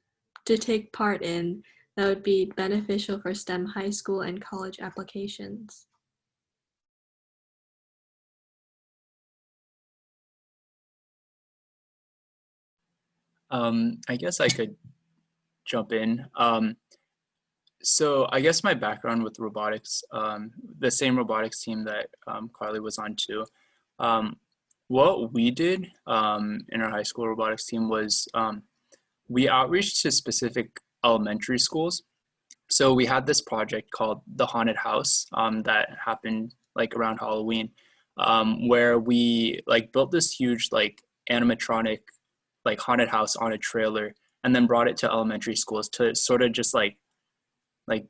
that would be beneficial for STEM high school and college applications? I guess I could jump in. So I guess my background with robotics, the same robotics team that Carly was on too. What we did in our high school robotics team was we outreached to specific elementary schools. So we had this project called the Haunted House that happened like around Halloween, where we like built this huge like animatronic like haunted house on a trailer, and then brought it to elementary schools to sort of just like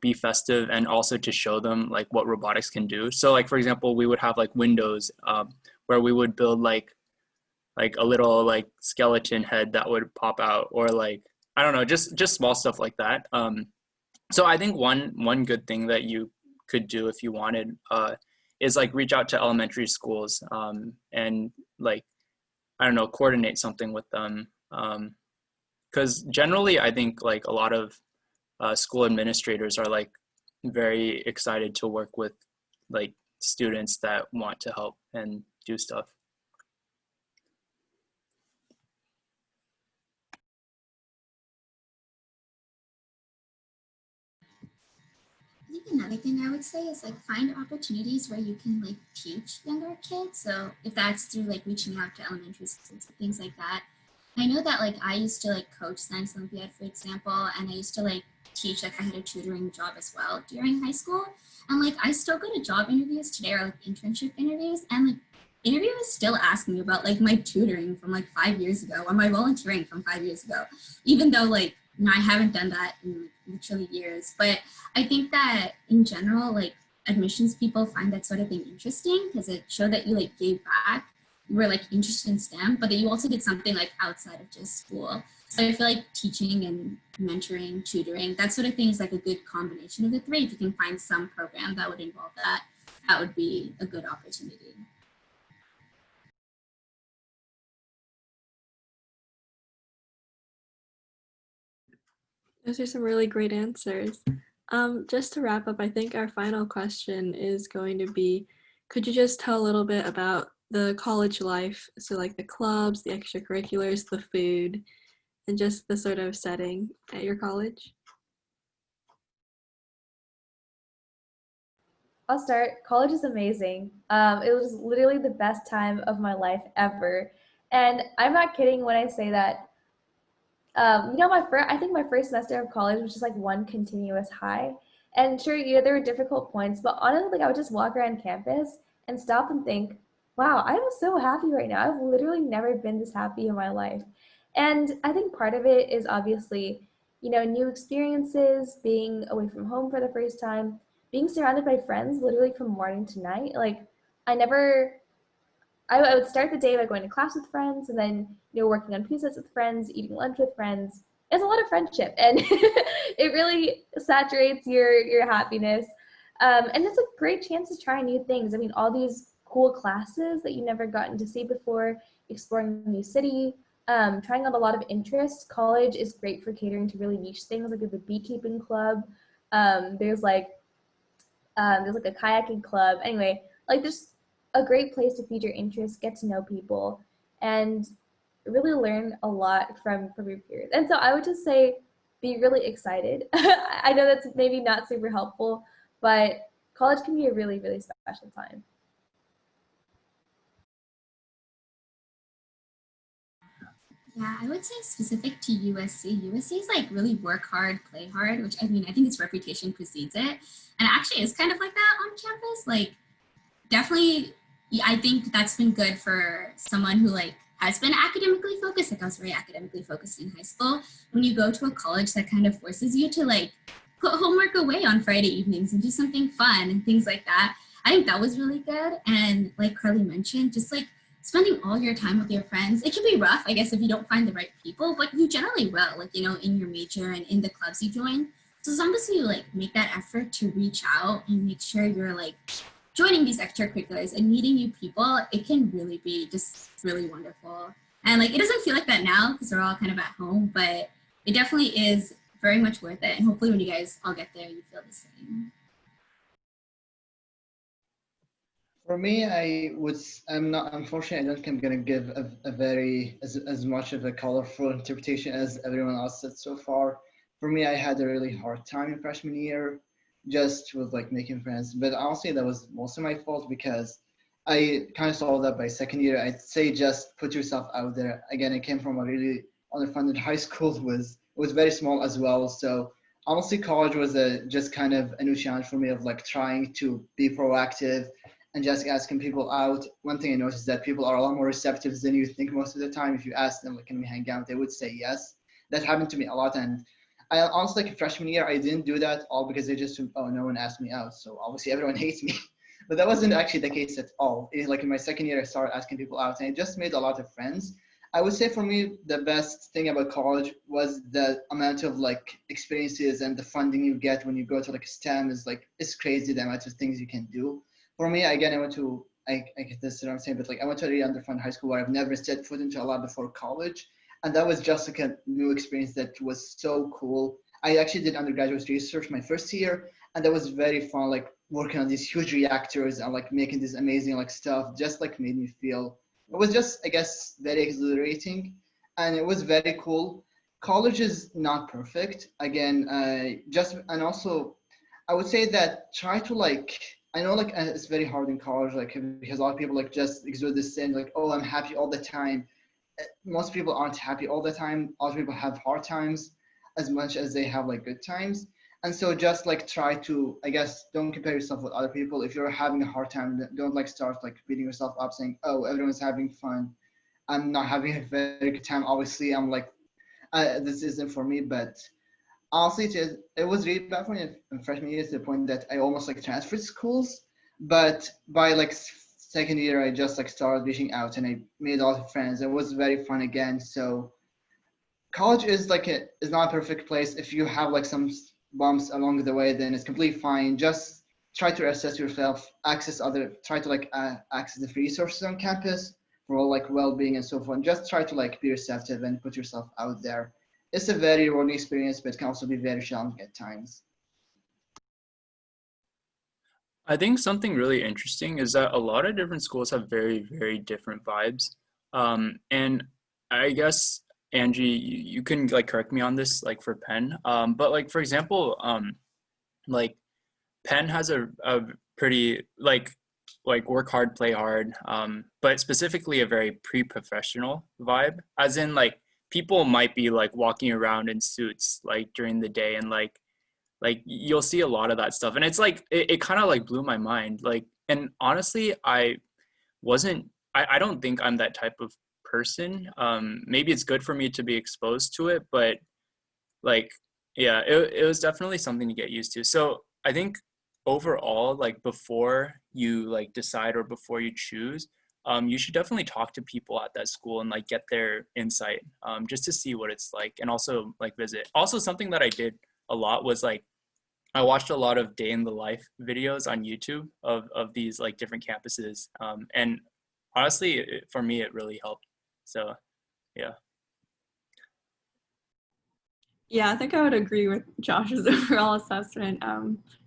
be festive, and also to show them like what robotics can do. So like, for example, we would have like windows where we would build like a little like skeleton head that would pop out, or like, I don't know, just small stuff like that. So I think one good thing that you could do if you wanted is like reach out to elementary schools and like, I don't know, coordinate something with them. Because generally I think like a lot of school administrators are like very excited to work with like students that want to help and do stuff. I think another thing I would say is like find opportunities where you can like teach younger kids. So if that's through like reaching out to elementary schools and things like that. I know that like I used to like coach Science Olympiad, for example, and I used to like teach, like I had a tutoring job as well during high school. And like I still go to job interviews today, or like internship interviews, and like interviewers still ask me about like my tutoring from like 5 years ago, or my volunteering from 5 years ago, even though like I haven't done that in literally years. But I think that in general, like admissions people find that sort of thing interesting because it showed that you like gave back, you were like interested in STEM, but that you also did something like outside of just school. So I feel like teaching and mentoring, tutoring, that sort of thing is like a good combination of the three. If you can find some program that would involve that, that would be a good opportunity. Those are some really great answers. Just to wrap up, I think our final question is going to be, could you just tell a little bit about the college life? So like the clubs, the extracurriculars, the food, and just the sort of setting at your college? I'll start. College is amazing. It was literally the best time of my life ever. And I'm not kidding when I say that, I think my first semester of college was just like one continuous high. And sure, there were difficult points, but honestly, like I would just walk around campus and stop and think, wow, I'm so happy right now. I've literally never been this happy in my life. And I think part of it is obviously, new experiences, being away from home for the first time, being surrounded by friends literally from morning to night. Like I never I would start the day by going to class with friends, and then working on presets with friends, eating lunch with friends. It's a lot of friendship, and it really saturates your happiness. And it's a great chance to try new things. I mean, all these cool classes that you never gotten to see before, exploring a new city, trying out a lot of interests. College is great for catering to really niche things, like there's a beekeeping club. There's like a kayaking club. Anyway, like there's a great place to feed your interests, get to know people, and really learn a lot from your peers. And so I would just say, be really excited. I know that's maybe not super helpful, but college can be a really, really special time. Yeah, I would say specific to USC. USC is like really work hard, play hard, which I mean, I think its reputation precedes it. And actually is kind of like that on campus. Like definitely, I think that's been good for someone who like has been academically focused. Like I was very academically focused in high school. When you go to a college that kind of forces you to like put homework away on Friday evenings and do something fun and things like that, I think that was really good. And like Carly mentioned, just like spending all your time with your friends. It can be rough, I guess, if you don't find the right people, but you generally will, like, in your major and in the clubs you join. So as long as you like make that effort to reach out and make sure you're like joining these extracurriculars and meeting new people, it can really be just really wonderful. And like, it doesn't feel like that now because we're all kind of at home, but it definitely is very much worth it. And hopefully when you guys all get there, you feel the same. For me, I'm not, unfortunately, I don't think I'm going to give a very, as much of a colorful interpretation as everyone else said so far. For me, I had a really hard time in freshman year, just with like making friends. But honestly, that was most of my fault because I kind of saw that by second year. I'd say just put yourself out there. Again, I came from a really underfunded high school with was very small as well. So honestly, college was just kind of a new challenge for me of like trying to be proactive and just asking people out. One thing I noticed is that people are a lot more receptive than you think most of the time. If you ask them, like, can we hang out? They would say yes. That happened to me a lot. And I honestly, like freshman year, I didn't do that all because they just, oh, no one asked me out. So obviously everyone hates me. But that wasn't actually the case at all. Like in my second year, I started asking people out and I just made a lot of friends. I would say for me, the best thing about college was the amount of like experiences and the funding you get when you go to like STEM is like, it's crazy the amount of things you can do. For me, again, I went to, I guess this is what I'm saying, but like I went to a really underfunded high school where I've never set foot into a lot before college. And that was just like a new experience that was so cool. I actually did undergraduate research my first year, and that was very fun, like working on these huge reactors and like making this amazing like stuff, just like made me feel, it was just, I guess, very exhilarating, and it was very cool. College is not perfect. Again, and also, I would say that try to like, I know like it's very hard in college, like because a lot of people like just exude this thing, like, oh, I'm happy all the time. Most people aren't happy all the time. A lot of people have hard times as much as they have like good times. And so just like try to, I guess, don't compare yourself with other people. If you're having a hard time, don't like start like beating yourself up saying, oh, everyone's having fun. I'm not having a very good time. Obviously, I'm like, this isn't for me. But honestly, it was really bad for me in freshman year to the point that I almost like transferred schools. But by like second year, I just like started reaching out and I made a lot of friends. It was very fun again. So college is like is not a perfect place. If you have like some bumps along the way, then it's completely fine. Just try to assess yourself, try to like access the free resources on campus for all like well-being and so forth. Just try to like be receptive and put yourself out there. It's a very rewarding experience, but it can also be very challenging at times. I think something really interesting is that a lot of different schools have very, very different vibes. And I guess, Angie, you can like correct me on this, like for Penn. But like, for example, like Penn has a pretty like work hard, play hard, but specifically a very pre-professional vibe, as in like people might be like walking around in suits like during the day and like you'll see a lot of that stuff and it's like it kind of like blew my mind like and honestly I don't think I'm that type of person. Maybe it's good for me to be exposed to it, but like yeah, it was definitely something to get used to. So I think overall, like before you like decide or before you choose, you should definitely talk to people at that school and like get their insight, just to see what it's like, and also like visit. Also, something that I did a lot was like I watched a lot of day in the life videos on YouTube of these like different campuses, and honestly, for me, it really helped. So yeah. Yeah, I think I would agree with Josh's overall assessment.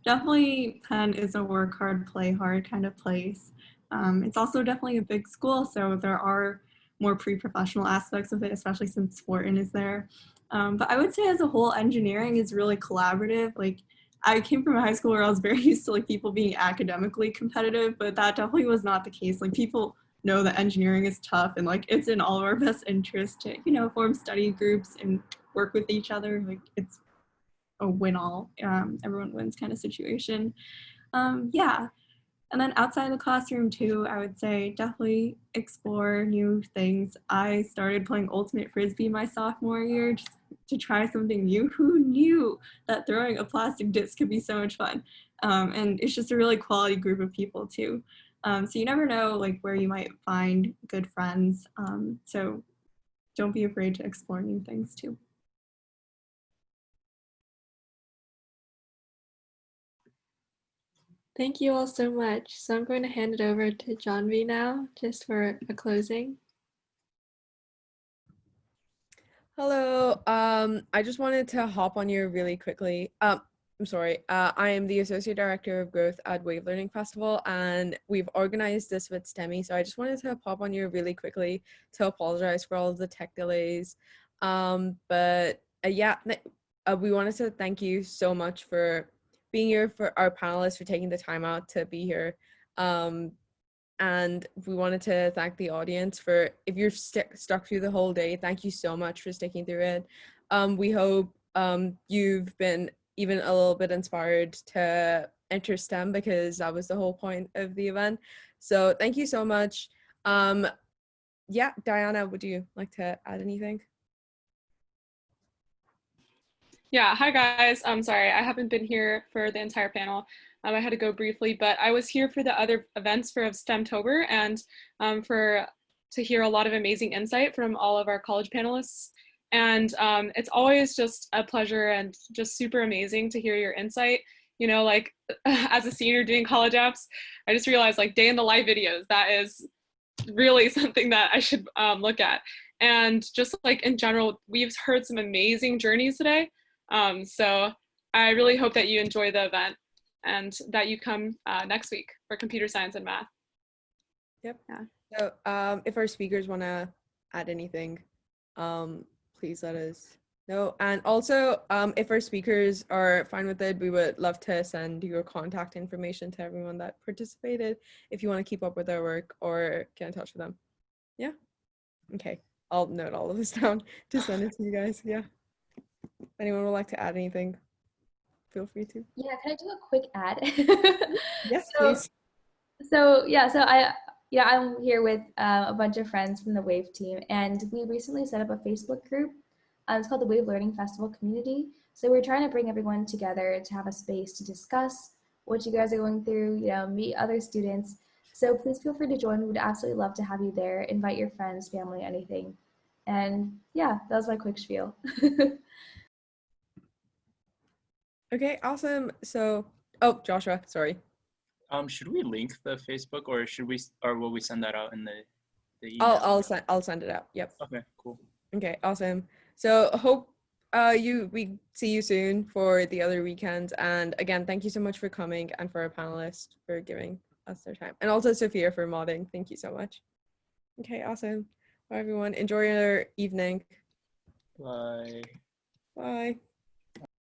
Definitely Penn is a work hard, play hard kind of place. It's also definitely a big school, so there are more pre-professional aspects of it, especially since Wharton is there. But I would say as a whole, engineering is really collaborative. Like I came from a high school where I was very used to like people being academically competitive, but that definitely was not the case. Like people know that engineering is tough and like it's in all of our best interest to, you know, form study groups and work with each other. Like it's a win all, everyone wins kind of situation. Yeah. And then outside the classroom too, I would say definitely explore new things. I started playing Ultimate Frisbee my sophomore year just to try something new. Who knew that throwing a plastic disc could be so much fun? And it's just a really quality group of people too. So you never know like where you might find good friends. So don't be afraid to explore new things too. Thank you all so much. So I'm going to hand it over to John V now, just for a closing. Hello. I just wanted to hop on here really quickly. I'm sorry. I am the Associate Director of Growth at Wave Learning Festival, and we've organized this with STEMI. So I just wanted to pop on here really quickly to apologize for all of the tech delays. But yeah, we wanted to thank you so much for being here, for our panelists for taking the time out to be here. And we wanted to thank the audience for, if you're stuck through the whole day, thank you so much for sticking through it. We hope you've been even a little bit inspired to enter STEM, because that was the whole point of the event. So thank you so much. Yeah, Diana, would you like to add anything? Yeah, hi guys. I'm sorry, I haven't been here for the entire panel. I had to go briefly, but I was here for the other events for STEMTober and to hear a lot of amazing insight from all of our college panelists. And it's always just a pleasure and just super amazing to hear your insight. You know, like as a senior doing college apps, I just realized like day in the life videos, that is really something that I should look at. And just like in general, we've heard some amazing journeys today. So I really hope that you enjoy the event and that you come next week for computer science and math. Yep. Yeah. So if our speakers want to add anything, please let us know. And also, if our speakers are fine with it, we would love to send your contact information to everyone that participated if you want to keep up with their work or get in touch with them. Yeah. Okay. I'll note all of this down to send it to you guys. Yeah. If anyone would like to add anything, feel free to. Yeah, can I do a quick ad? Yes, So, please. I'm here with a bunch of friends from the WAVE team, and we recently set up a Facebook group. It's called the WAVE Learning Festival Community. So we're trying to bring everyone together to have a space to discuss what you guys are going through, you know, meet other students. So please feel free to join. We would absolutely love to have you there. Invite your friends, family, anything. And yeah, that was my quick spiel. Okay, awesome. So, oh, Joshua, sorry. Should we link the Facebook, or will we send that out in the email? I'll send it out. Yep. Okay, cool. Okay, awesome. So hope we see you soon for the other weekends. And again, thank you so much for coming, and for our panelists for giving us their time. And also Sophia for modding. Thank you so much. Okay, awesome. Bye everyone. Enjoy your evening. Bye. Bye.